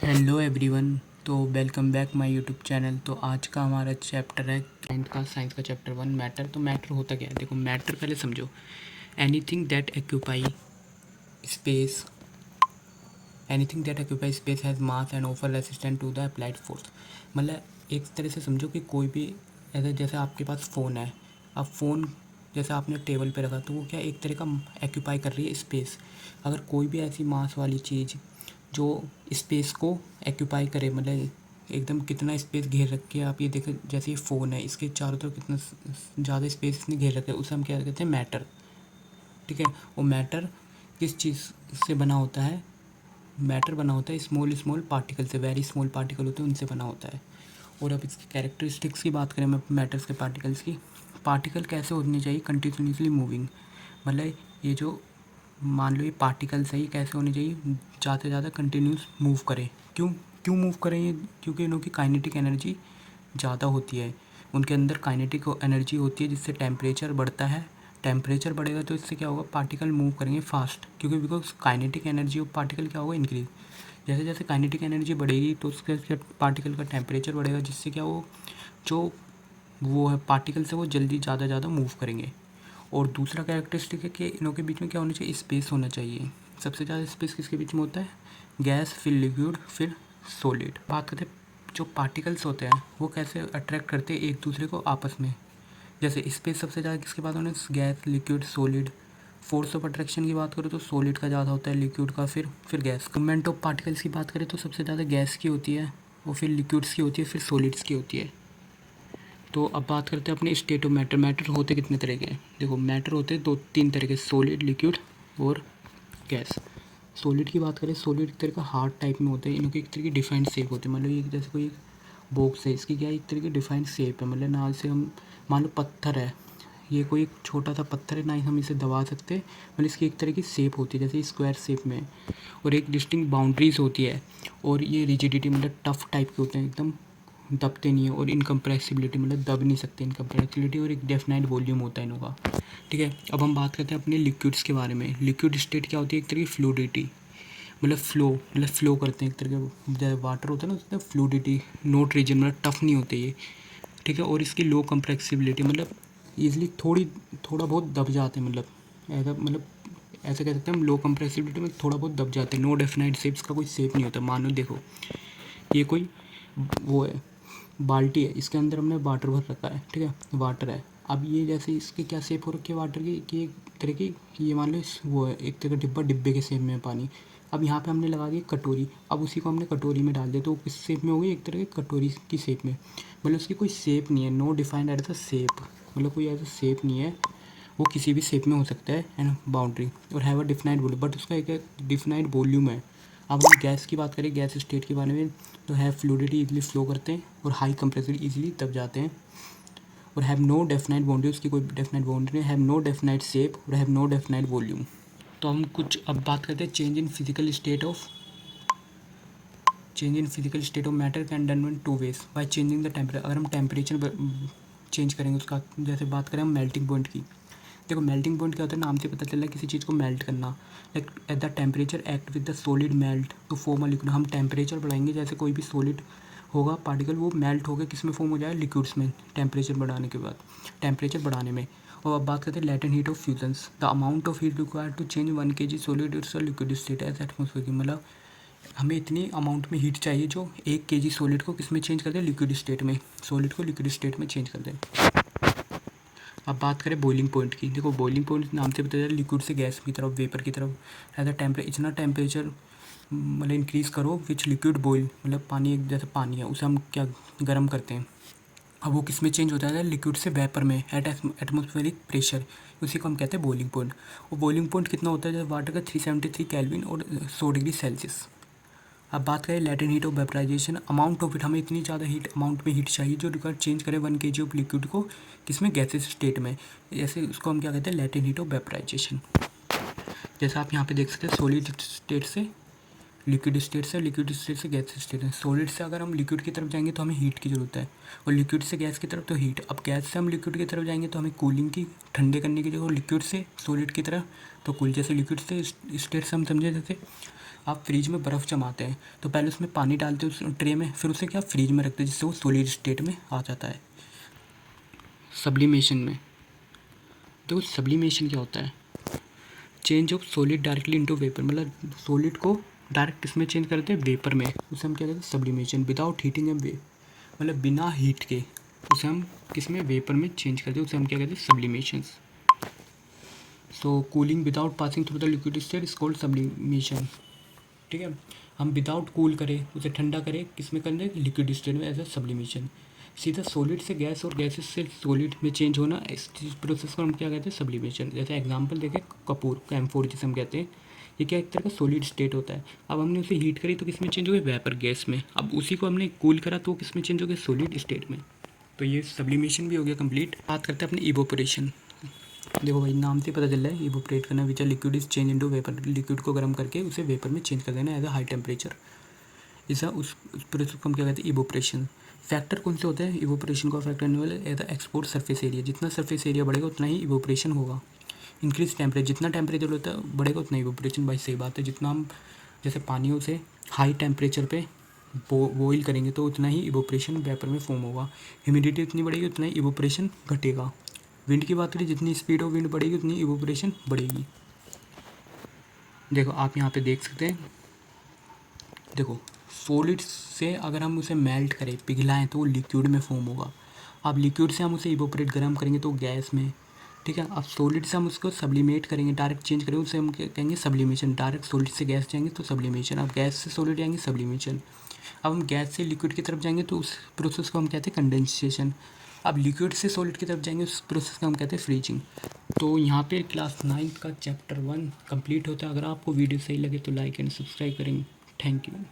Hello everyone. तो welcome back my YouTube channel. तो आज का हमारा चैप्टर है साइंस का चैप्टर 1 मैटर। तो मैटर होता क्या है? देखो, मैटर पहले समझो। Anything that occupy space space has mass and offer resistant to the applied force. मतलब एक तरह से समझो कि कोई भी ऐसे, जैसे आपके पास फ़ोन है। अब फ़ोन जैसे आपने टेबल पे रखा तो वो क्या एक तरह का एक्यूपाई कर रही है स्पेस। अगर कोई भी ऐसी मास वाली चीज़ जो स्पेस को एक्यूपाई करे, मतलब एकदम कितना स्पेस घेर रखे है, आप ये देखो जैसे ये फ़ोन है, इसके चारों तरफ कितना ज़्यादा स्पेस इसने घेर रखा है, उसे हम क्या कहते हैं? मैटर। ठीक है। वो मैटर किस चीज़ से बना होता है? मैटर बना होता है स्मॉल स्मॉल पार्टिकल से, वेरी स्मॉल पार्टिकल होते हैं उनसे बना होता है। और अब इसकी कैरेक्टरिस्टिक्स की बात करें मैं मैटर्स के पार्टिकल्स की, पार्टिकल कैसे होने चाहिए? Continuously moving. मतलब ये जो मान लो ये पार्टिकल्स है, ये कैसे होने चाहिए? ज़्यादा से ज़्यादा कंटिन्यूस मूव करें। क्यों क्यों मूव करें ये? क्योंकि इनकी काइनेटिक एनर्जी ज़्यादा होती है। उनके अंदर काइनेटिक एनर्जी होती है जिससे टेम्परेचर बढ़ता है। टेम्परेचर बढ़ेगा तो इससे क्या होगा? पार्टिकल मूव करेंगे फास्ट, क्योंकि because kinetic energy of particle क्या होगा? इंक्रीज। जैसे जैसे काइनेटिक एनर्जी बढ़ेगी तो उसके पार्टिकल का टेम्परेचर बढ़ेगा, जिससे क्या जो वो है पार्टिकल से वो जल्दी ज़्यादा मूव करेंगे। और दूसरा कैरेक्टरिस्टिक है कि इनों के बीच में क्या होना चाहिए? स्पेस होना चाहिए। सबसे ज़्यादा स्पेस किसके बीच में होता है? गैस, फिर लिक्विड, फिर सॉलिड। बात करते हैं जो पार्टिकल्स होते हैं वो कैसे अट्रैक्ट करते हैं एक दूसरे को आपस में। जैसे स्पेस सबसे ज़्यादा किसके पास होना है? Gas, liquid, solid. Force of attraction की बात करें तो सॉलिड का ज़्यादा होता है, लिक्विड का फिर गैस। मूवमेंट ऑफ पार्टिकल्स की बात करें तो सबसे ज़्यादा गैस की होती है, और फिर लिक्विड्स की होती है, फिर सॉलिड्स की होती है। तो अब बात करते हैं अपने स्टेट ऑफ मैटर। मैटर होते कितने तरह के हैं? देखो, मैटर होते हैं 2-3 तरह के, सॉलिड, लिक्विड और गैस। सॉलिड की बात करें, सॉलिड एक तरह का हार्ड टाइप में होते हैं, इनकी एक तरह की डिफाइंड शेप होती है। मतलब ये जैसे कोई बॉक्स है, इसकी क्या एक तरह की डिफाइंड शेप है। मतलब ना से हम मान लो पत्थर है, ये कोई एक छोटा सा पत्थर है, ना ही हम इसे दबा सकते। मतलब इसकी एक तरह की शेप होती है जैसे स्क्वायर शेप में, और एक डिस्टिंक्ट बाउंड्रीज होती है। और ये रिजिडिटी मतलब टफ टाइप के होते हैं, एकदम दबते नहीं है। और इनकम्प्रेसिबिलिटी मतलब दब नहीं सकते, इनकम्प्रेसिबिलिटी। और एक डेफिनाइट वॉल्यूम होता है इनका। ठीक है। अब हम बात करते हैं अपने लिक्विड्स के बारे में। लिक्विड स्टेट क्या होती है? एक तरह की फ्लूडिटी, मतलब फ्लो करते हैं एक तरह के। जैसे वाटर होता है ना, उसमें फ्लूडिटी, नोट रीजन, मतलब टफ नहीं होते ये। ठीक है। और इसकी लो कंप्रेसिबिलिटी, मतलब ईजिली थोड़ा बहुत दब जाते हैं। मतलब ऐसा कह सकते हैं हम, लो कंप्रेसिबिलिटी में थोड़ा बहुत दब जाते हैं। नो डेफिनाइट शेप्स का कोई शेप नहीं होता। मानो देखो, ये कोई वो है, बाल्टी है, इसके अंदर हमने वाटर भर रखा है। ठीक है, वाटर है। अब ये जैसे इसकी क्या शेप हो रखी है वाटर की, कि एक तरह की, ये मान लो वो है एक तरह का डिब्बा, डिब्बे के शेप में है पानी। अब यहाँ पे हमने लगा दी कटोरी, अब उसी को हमने कटोरी में डाल दिया तो वो किस शेप में हो गई? एक तरह की कटोरी की शेप में। मतलब उसकी कोई शेप नहीं है, no defined as a shape, मतलब कोई ऐसा शेप नहीं है। वो किसी भी शेप में हो सकता है एंड बाउंड्री, और have a defined volume, but उसका एक डिफाइंड वॉल्यूम है। अब हम गैस की बात करें, गैस स्टेट के बारे में, तो हैव फ्लूडिटी, इजीली फ्लो करते हैं, और हाई कंप्रेसिबिलिटी, इजीली दब जाते हैं। और हैव नो डेफिनाइट बाउंड्री, उसकी कोई डेफिनाइट बाउंड्री नहीं, हैव नो डेफिनाइट शेप, और हैव नो डेफिनाइट वॉल्यूम। तो हम कुछ अब बात करते हैं change in physical state of matter can done in 2 veg by changing the temperature. अगर हम टेम्परेचर चेंज करेंगे उसका, जैसे बात करें हम मेल्टिंग पॉइंट की। देखो, मेल्टिंग पॉइंट क्या होता है? नाम से पता चल रहा है किसी चीज़ को मेल्ट करना। Like at the temperature act with the solid melt to form a liquid. हम टेम्परेचर बढ़ाएंगे, जैसे कोई भी सॉलिड होगा पार्टिकल, वो मेल्ट होकर किस में फॉर्म हो जाए? लिक्विड्स में, टेम्परेचर बढ़ाने के बाद, टेम्परेचर बढ़ाने में। और अब बात करते हैं latent heat of fusions. The amount of heat required to change 1 kg solid its liquid state as atmosphere की। मतलब हमें इतनी अमाउंट में हीट चाहिए जो 1 kg सॉलिड को किस में चेंज कर दे? लिक्विड स्टेट में। सॉलिड को लिक्विड स्टेट में चेंज कर दे। अब बात करें बॉइलिंग पॉइंट की। देखो, बॉइलिंग पॉइंट नाम से पता चला लिक्विड से गैस की तरफ, वेपर की तरफ। एज अ इतना टेम्परेचर मतलब इंक्रीज़ करो विच लिक्विड बॉइल, मतलब पानी, एक जैसे पानी है उसे हम क्या गर्म करते हैं। अब वो किस में चेंज होता है? लिक्विड से वेपर में एट एटमोस्फेरिक प्रेशर, उसी को हम कहते हैं बॉइलिंग पॉइंट। और बॉइलिंग पॉइंट कितना होता है? जब वाटर का 373 केल्विन और 100 डिग्री सेल्सियस। अब बात करें latent heat of vaporization, amount of heat. हमें इतनी ज़्यादा हीट अमाउंट में हीट चाहिए जो रिक्वायर चेंज करे 1 kg ऑफ लिक्विड को किसमें? गैसेस स्टेट में। जैसे उसको हम क्या कहते हैं? Latent heat of vaporization. जैसे आप यहाँ पे देख सकते हैं, सॉलिड स्टेट से लिक्विड स्टेट से, लिक्विड स्टेट से गैस स्टेट है। सॉलिड से अगर हम लिक्विड की तरफ जाएंगे तो हमें हीट की ज़रूरत है, और लिक्विड से गैस की तरफ तो हीट। अब गैस से हम लिक्विड की तरफ जाएंगे तो हमें कूलिंग की, ठंडे करने की जगह। लिक्विड से सॉलिड की तरफ तो कूल। जैसे लिक्विड से स्टेट से हम समझे, जैसे आप फ्रिज में बर्फ़ जमाते हैं तो पहले उसमें पानी डालते हैं उस ट्रे में, फिर उसे क्या फ्रिज में रखते हैं जिससे वो सॉलिड स्टेट में आ जाता है। सब्लिमेशन में देखो सब्लिमेशन क्या होता है, change of solid directly into vapour, मतलब सॉलिड को डायरेक्ट किस में चेंज करते हैं, वेपर में, उसे हम क्या कहते हैं सब्लिमेशन। विदाउट हीटिंग एंड मतलब बिना हीट के उसे हम किस में, वेपर में चेंज करते हैं, उसे हम क्या कहते हैं sublimation. So cooling without passing through the liquid state is called sublimation. ठीक है, हम विदाउट कूल करें उसे ठंडा करें किस में करते हैं, लिक्विड स्टेट में, एज ए सब्लिमेशन। सीधा सॉलिड से गैस और गैसेस से सॉलिड में चेंज होना, इस प्रोसेस को हम क्या कहते हैं सब्लिमेशन। जैसे एग्जांपल देखें कपूर कैम्फोर जिसे हम कहते हैं, ये क्या एक तरह का सॉलिड स्टेट होता है। अब हमने उसे हीट करी तो किस में चेंज हो गया, वेपर गैस में। अब उसी को हमने कूल करा तो किस में चेंज हो गया, सॉलिड स्टेट में। तो ये सब्लिमेशन भी हो गया कंप्लीट। बात करते हैं अपनी इवोपोरेशन। देखो भाई नाम से पता चल रहा है इवोपरेट करना, विच liquid is change into vapour, liquid को गर्म करके उसे वेपर में चेंज कर देना एज अ हाई टेम्परेचर। इस प्रोसेस को हम क्या कहते हैं इवोपरेशन। फैक्टर कौन से होते हैं इवोपरेशन को अफेक्ट करने वाले, as a export surface area, जितना सरफेस एरिया बढ़ेगा उतना ही इवोपरेशन होगा। इंक्रीज टेम्परेचर, जितना टेम्परेचर होता है बढ़ेगा उतना इवोपरेशन। भाई सही बात है, जितना हम जैसे पानी उसे हाई टेम्परेचर पे बॉईल करेंगे तो उतना ही इवोपरेशन वेपर में फॉर्म होगा। ह्यूमिडिटी उतनी बढ़ेगी उतना ही इवोपरेशन घटेगा। विंड की बात करें, जितनी स्पीड ऑफ विंड बढ़ेगी उतनी इवोपरेशन बढ़ेगी। देखो आप यहाँ पे देख सकते हैं, देखो सॉलिड से अगर हम उसे मेल्ट करें पिघलाएं तो वो लिक्विड में फॉर्म होगा। अब लिक्विड से हम उसे इवोपरेट गर्म करेंगे तो गैस में। ठीक है, अब सॉलिड से हम उसको सब्लिमेट करेंगे, डायरेक्ट चेंज करेंगे उसे हम क्या कहेंगे सब्लिमेशन। डायरेक्ट सॉलिड से गैस जाएंगे तो सब्लिमेशन, अब गैस से सॉलिड जाएंगे सब्लिमेशन। अब हम गैस से लिक्विड की तरफ जाएंगे तो उस प्रोसेस को हम कहते हैं कंडेंसेशन। अब लिक्विड से सॉलिड की तरफ जाएंगे उस प्रोसेस को हम कहते हैं फ्रीजिंग। तो यहाँ पे क्लास 9 का चैप्टर 1 कंप्लीट होता है। अगर आपको वीडियो सही लगे तो लाइक एंड सब्सक्राइब करेंगे। Thank you.